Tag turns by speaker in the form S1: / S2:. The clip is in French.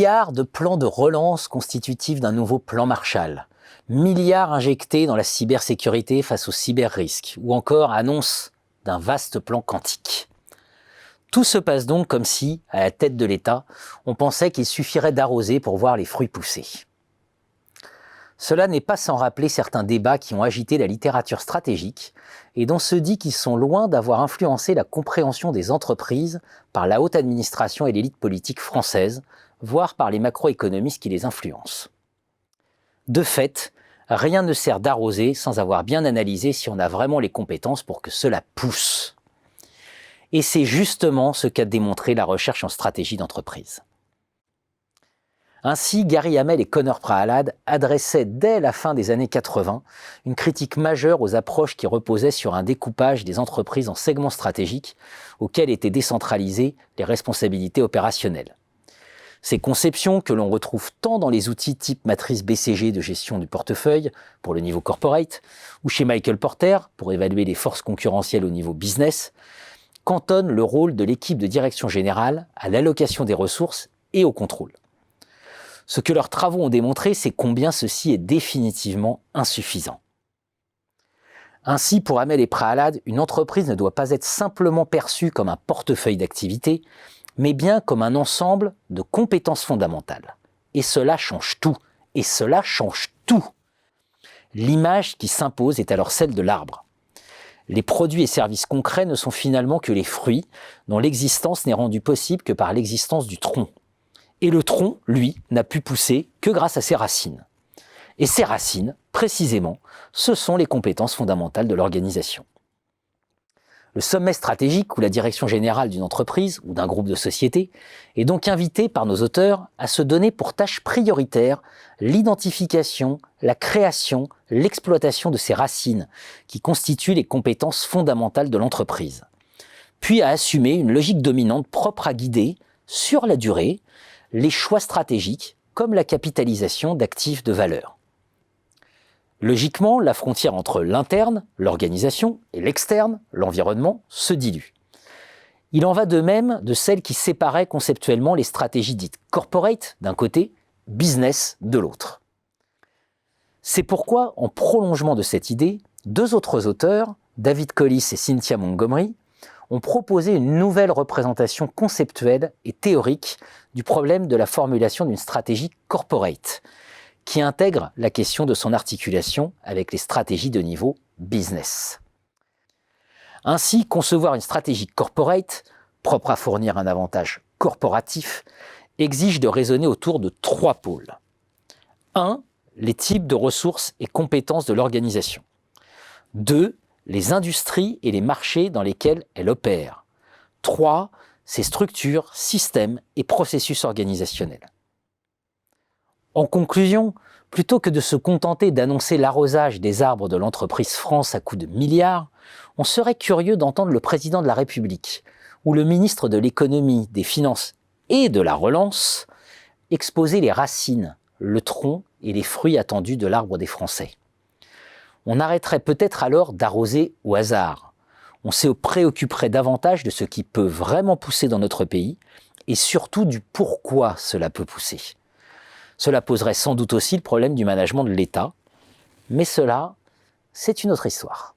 S1: Milliards de plans de relance constitutifs d'un nouveau plan Marshall. Milliards injectés dans la cybersécurité face aux cyber-risques. Ou encore annonce d'un vaste plan quantique. Tout se passe donc comme si, à la tête de l'État, on pensait qu'il suffirait d'arroser pour voir les fruits pousser. Cela n'est pas sans rappeler certains débats qui ont agité la littérature stratégique et dont se dit qu'ils sont loin d'avoir influencé la compréhension des entreprises par la haute administration et l'élite politique française, voire par les macroéconomistes qui les influencent. De fait, rien ne sert d'arroser sans avoir bien analysé si on a vraiment les compétences pour que cela pousse. Et c'est justement ce qu'a démontré la recherche en stratégie d'entreprise. Ainsi, Gary Hamel et Connor Prahalad adressaient dès la fin des années 80 une critique majeure aux approches qui reposaient sur un découpage des entreprises en segments stratégiques auxquels étaient décentralisées les responsabilités opérationnelles. Ces conceptions, que l'on retrouve tant dans les outils type matrice BCG de gestion du portefeuille pour le niveau corporate, ou chez Michael Porter pour évaluer les forces concurrentielles au niveau business, cantonnent le rôle de l'équipe de direction générale à l'allocation des ressources et au contrôle. Ce que leurs travaux ont démontré, c'est combien ceci est définitivement insuffisant. Ainsi, pour Hamel et Prahalad, une entreprise ne doit pas être simplement perçue comme un portefeuille d'activités, mais bien comme un ensemble de compétences fondamentales. Et cela change tout. Et cela change tout. L'image qui s'impose est alors celle de l'arbre. Les produits et services concrets ne sont finalement que les fruits, dont l'existence n'est rendue possible que par l'existence du tronc. Et le tronc, lui, n'a pu pousser que grâce à ses racines. Et ces racines, précisément, ce sont les compétences fondamentales de l'organisation. Le sommet stratégique ou la direction générale d'une entreprise ou d'un groupe de société est donc invité par nos auteurs à se donner pour tâche prioritaire l'identification, la création, l'exploitation de ces racines qui constituent les compétences fondamentales de l'entreprise, puis à assumer une logique dominante propre à guider, sur la durée, les choix stratégiques comme la capitalisation d'actifs de valeur. Logiquement, la frontière entre l'interne, l'organisation, et l'externe, l'environnement, se dilue. Il en va de même de celle qui séparait conceptuellement les stratégies dites corporate d'un côté, business de l'autre. C'est pourquoi, en prolongement de cette idée, deux autres auteurs, David Collis et Cynthia Montgomery, ont proposé une nouvelle représentation conceptuelle et théorique du problème de la formulation d'une stratégie corporate, qui intègre la question de son articulation avec les stratégies de niveau business. Ainsi, concevoir une stratégie corporate, propre à fournir un avantage corporatif, exige de raisonner autour de trois pôles. 1. Les types de ressources et compétences de l'organisation. 2. Les industries et les marchés dans lesquels elle opère. 3. Ses structures, systèmes et processus organisationnels. En conclusion, plutôt que de se contenter d'annoncer l'arrosage des arbres de l'entreprise France à coups de milliards, on serait curieux d'entendre le président de la République ou le ministre de l'économie, des finances et de la relance exposer les racines, le tronc et les fruits attendus de l'arbre des Français. On arrêterait peut-être alors d'arroser au hasard. On se préoccuperait davantage de ce qui peut vraiment pousser dans notre pays et surtout du pourquoi cela peut pousser. Cela poserait sans doute aussi le problème du management de l'État, mais cela, c'est une autre histoire.